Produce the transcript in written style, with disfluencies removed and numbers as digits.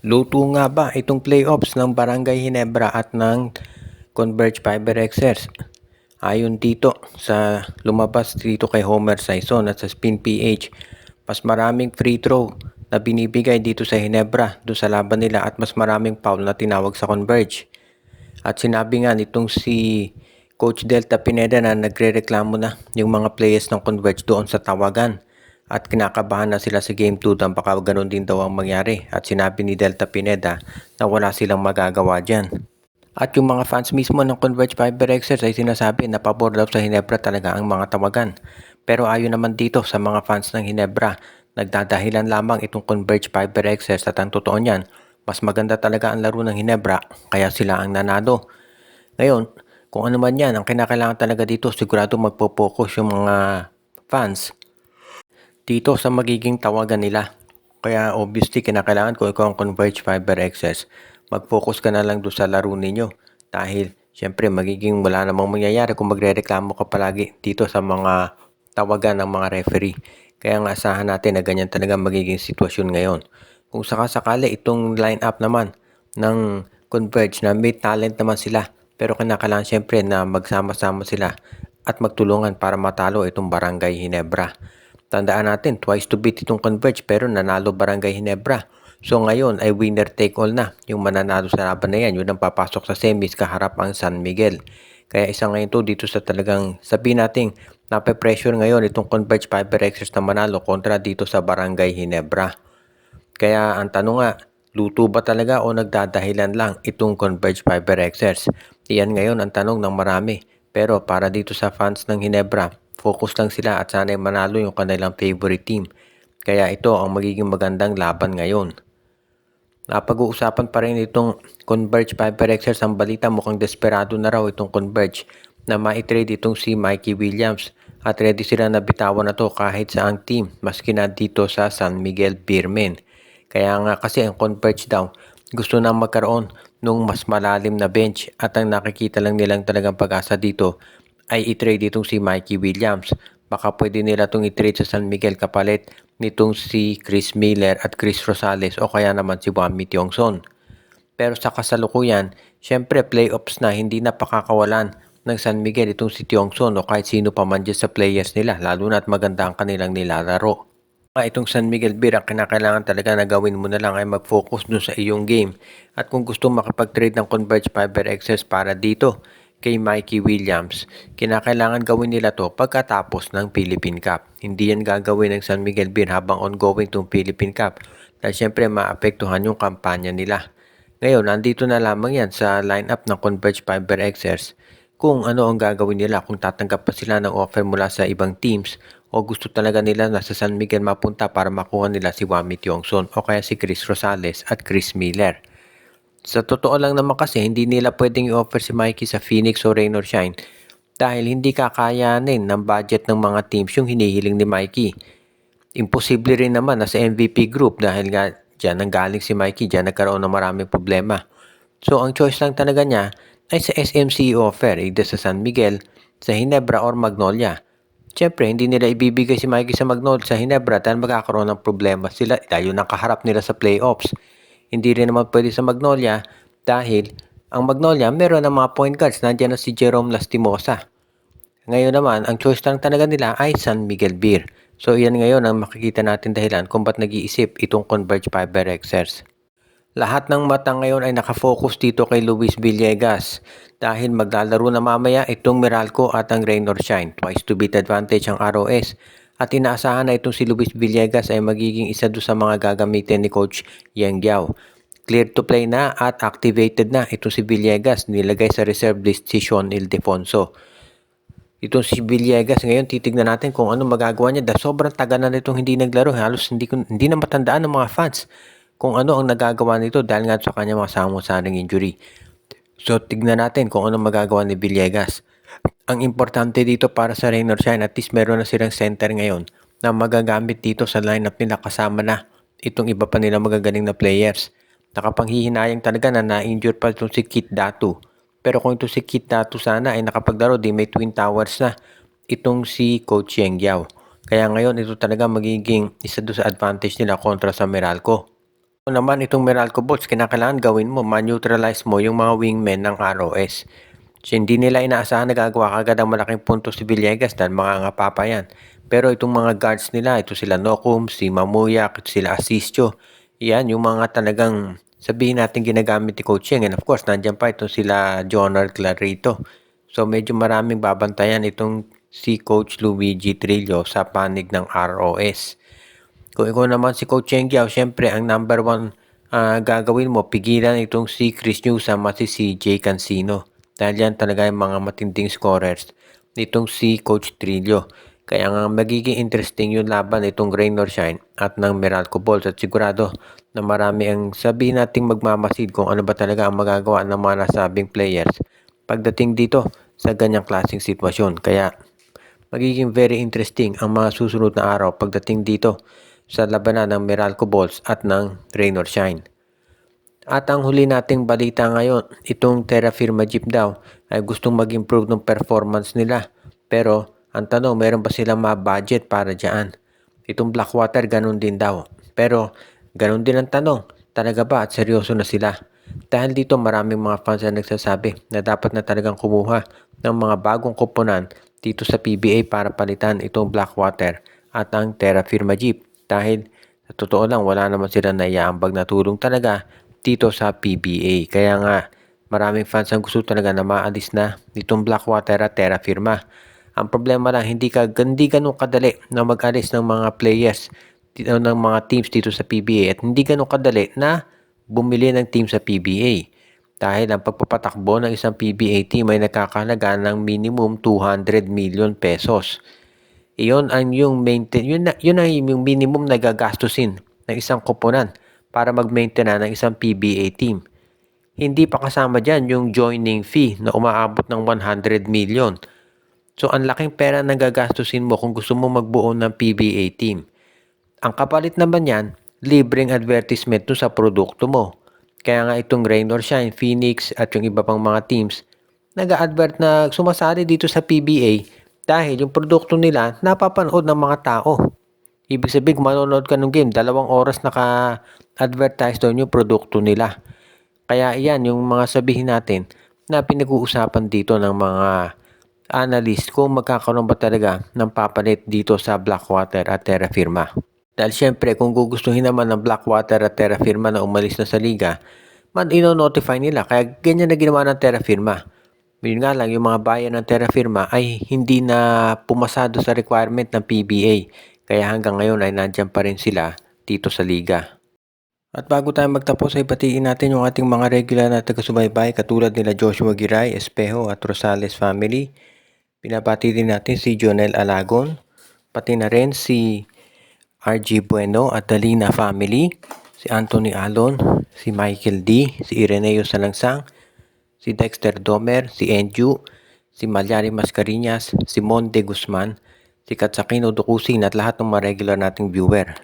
Luto nga ba itong playoffs ng Barangay Ginebra at ng Converge Fiber Xers? Ayon dito sa lumabas dito kay Homer Saison at sa Spin PH, mas maraming free throw na binibigay dito sa Ginebra do sa laban nila at mas maraming foul na tinawag sa Converge. At sinabi nga nitong si Coach Delta Pineda na nagrereklamo na yung mga players ng Converge doon sa tawagan. At kinakabahan na sila sa Game 2 na baka ganun din daw ang mangyari. At sinabi ni Delta Pineda na wala silang magagawa dyan. At yung mga fans mismo ng Converge Fiber Xers ay sinasabi na pabor daw sa Ginebra talaga ang mga tawagan. Pero ayon naman dito sa mga fans ng Ginebra, nagdadahilan lamang itong Converge Fiber Xers at ang totoo niyan, mas maganda talaga ang laro ng Ginebra kaya sila ang nanalo. Ngayon, kung ano man yan, ang kinakailangan talaga dito sigurado magpo-focus yung mga fans dito sa magiging tawagan nila. Kaya obviously kinakailangan kung ikaw ang Converge Fiber Access, mag-focus ka na lang doon sa laro ninyo. Dahil syempre magiging wala namang mangyayari kung magre-reklamo ka palagi dito sa mga tawagan ng mga referee. Kaya nga asahan natin na ganyan talaga magiging sitwasyon ngayon. Kung sakasakali itong line-up naman ng Converge na may talent naman sila, pero kinakailangan syempre na magsama-sama sila at magtulungan para matalo itong Barangay Ginebra. Tandaan natin, twice to beat itong Converge pero nanalo Barangay Ginebra. So ngayon ay winner take all na. Yung mananalo sa laban na yan, yun ang papasok sa semis kaharap ang San Miguel. Kaya isa ngayon to dito sa talagang sabihin natin, nape-pressure ngayon itong Converge Fiber Xers na manalo kontra dito sa Barangay Ginebra. Kaya ang tanong nga, luto ba talaga o nagdadahilan lang itong Converge Fiber Xers? Iyan ngayon ang tanong ng marami. Pero para dito sa fans ng Ginebra, focus lang sila at sana'y manalo yung kanilang favorite team. Kaya ito ang magiging magandang laban ngayon. Napag-uusapan pa rin itong Converge Fiber Xers. Ang balita mukhang desperado na raw itong Converge na ma-trade itong si Mikey Williams. At ready sila na bitawan na to kahit sa ang team maski na dito sa San Miguel Beermen. Kaya nga kasi ang Converge daw gusto na magkaroon nung mas malalim na bench at ang nakikita lang nilang talagang pag-asa dito ay i-trade itong si Mikey Williams. Baka pwede nila itong i-trade sa San Miguel kapalit nitong si Chris Miller at Chris Rosales o kaya naman si Wami Tiongson. Pero sa kasalukuyan, syempre playoffs na hindi na pakakawalan ng San Miguel itong si Tiongson o kahit sino pa man dyan sa players nila lalo na at maganda ang kanilang nilalaro. Itong San Miguel Beer, ang kinakailangan talaga na gawin mo na lang ay mag-focus dun sa iyong game. At kung gusto makapag-trade ng Converge Fiber Access para dito kay Mikey Williams, kinakailangan gawin nila to pagkatapos ng Philippine Cup. Hindi yan gagawin ng San Miguel Beer habang ongoing tong Philippine Cup dahil syempre maapektuhan yung kampanya nila. Ngayon, nandito na lamang yan sa lineup ng Converge Fiber Access kung ano ang gagawin nila, kung tatanggap pa sila ng offer mula sa ibang teams o gusto talaga nila na sa San Miguel mapunta para makuha nila si Wami Tiongson o kaya si Chris Rosales at Chris Miller. Sa totoo lang naman kasi hindi nila pwedeng i-offer si Mikey sa Phoenix o Rain or Shine dahil hindi kakayanin ng budget ng mga teams yung hinihiling ni Mikey. Imposible rin naman na sa MVP group dahil nga dyan nanggaling si Mikey, dyan nagkaroon ng maraming problema. So ang choice lang talaga niya ay sa SMC offer, either sa San Miguel, sa Ginebra or Magnolia. Siyempre, hindi nila ibibigay si Mikey sa Magnolia sa Ginebra dahil magkakaroon ng problema sila dahil yun ang kaharap nila sa playoffs. Hindi rin naman pwede sa Magnolia dahil ang Magnolia meron ng mga point guards. Nandiyan na si Jerome Lastimosa. Ngayon naman, ang choice lang talaga nila ay San Miguel Beer. So, yan ngayon ang makikita natin dahilan kung ba't nag-iisip itong Converge Fiber Xers. Lahat ng mata ngayon ay nakafocus dito kay Luis Villegas dahil maglalaro na mamaya itong Meralco at ang Rain or Shine. Twice to beat advantage ang ROS at inaasahan na itong si Luis Villegas ay magiging isa doon sa mga gagamitin ni Coach Yang Giao. Clear to play na at activated na itong si Villegas, nilagay sa reserve list si Sean Ildefonso. Itong si Villegas ngayon, titignan natin kung ano magagawa niya dahil sobrang tagal na nitong hindi naglaro. Halos hindi na matandaan ng mga fans kung ano ang nagagawa nito dahil nga sa kanya mga samot-saring injury. So, tignan natin kung ano magagawa ni Villegas. Ang importante dito para sa Rain or Shine, at least meron na silang center ngayon na magagamit dito sa lineup nila kasama na itong iba pa nila magagaling na players. Nakapanghihinayang talaga na na-injure pa itong si Kit Datu. Pero kung ito si Kit Datu sana ay nakapaglaro, di may Twin Towers na itong si Coach Yang Giao. Kaya ngayon ito talaga magiging isa doon sa advantage nila kontra sa Meralco. Kung naman itong Meralco Bolts, kinakailangan gawin mo, ma-neutralize mo yung mga wingmen ng ROS. So, hindi nila inaasahan na gagawa kagad ang malaking puntos si Villegas dahil mga ngapapa yan. Pero itong mga guards nila, ito sila Nocum, si Mamuyak, sila Asistio, yan yung mga talagang sabihin natin ginagamit ni Coach Cheng. And of course, nandiyan pa ito sila Jonar Clarito. So medyo maraming babantayan itong si Coach Luigi Trillo sa panig ng ROS. Kung ikaw naman si Coach Cheng Giao, syempre ang number one gagawin mo, pigilan itong si Chris Newsome at si Jay Cancino. Dahil yan talaga yung mga matinding scorers nitong si Coach Trillo. Kaya nga magiging interesting yung laban itong Rain or Shine at ng Meralco Bulls at sigurado na marami ang sabihin nating magmamasid kung ano ba talaga ang magagawa ng mga nasabing players pagdating dito sa ganyang klaseng sitwasyon. Kaya magiging very interesting ang mga susunod na araw pagdating dito sa labanan ng Meralco Bulls at ng Rain or Shine. At ang huli nating balita ngayon, itong Terra Firma Jeep daw ay gustong mag-improve ng performance nila. Pero ang tanong, meron ba silang ma-budget para dyan? Itong Blackwater ganun din daw. Pero ganun din ang tanong, talaga ba at seryoso na sila? Dahil dito maraming mga fans na nagsasabi na dapat na talagang kumuha ng mga bagong koponan dito sa PBA para palitan itong Blackwater at ang Terra Firma Jeep. Dahil sa totoo lang wala naman sila naiaambag na tulong talaga dito sa PBA. Kaya nga maraming fans ang gusto talaga na maalis na itong Blackwater at Terra Firma. Ang problema lang hindi ganun kadali na mag-alis ng mga players ng mga teams dito sa PBA at hindi ganun kadali na bumili ng team sa PBA. Dahil ang pagpapatakbo ng isang PBA team ay nakakahalaga ng minimum 200 million pesos. Iyon ang yung yun ang yung minimum na gagastusin ng isang koponan para mag-maintain ng isang PBA team. Hindi pa kasama dyan yung joining fee na umaabot ng 100 million. So, ang laking pera na gagastusin mo kung gusto mo magbuo ng PBA team. Ang kapalit naman yan, libreng advertisement sa produkto mo. Kaya nga itong Rain or Shine, Phoenix at yung iba pang mga teams, nag-a-advert na sumasali dito sa PBA dahil yung produkto nila napapanood ng mga tao. Ibig sabihin, kung manonood ka ng game, 2 oras naka-advertise doon yung produkto nila. Kaya yan, yung mga sabihin natin na pinag-uusapan dito ng mga analyst kung magkakaroon ba talaga ng papalit dito sa Blackwater at Terra Firma. Dahil syempre, kung gugustuhin naman ng Blackwater at Terra Firma na umalis na sa liga, ino-notify nila. Kaya ganyan na ginawa ng Terra Firma. Yun nga lang, yung mga bayan ng Terra Firma ay hindi na pumasado sa requirement ng PBA. Kaya hanggang ngayon ay nandyan pa rin sila dito sa liga. At bago tayo magtapos ay batiin natin yung ating mga regular na taga-subaybay katulad nila Joshua Giray, Espejo at Rosales family. Pinabati din natin si Jonel Alagon, pati na rin si RG Bueno at Dalina family, si Anthony Alon, si Michael D, si Ireneo Salangsang, si Dexter Domer, si Enju, si Malyari Mascarinas, si Monde Guzman, si Katsakino Dukusin at lahat ng mga regular nating viewer.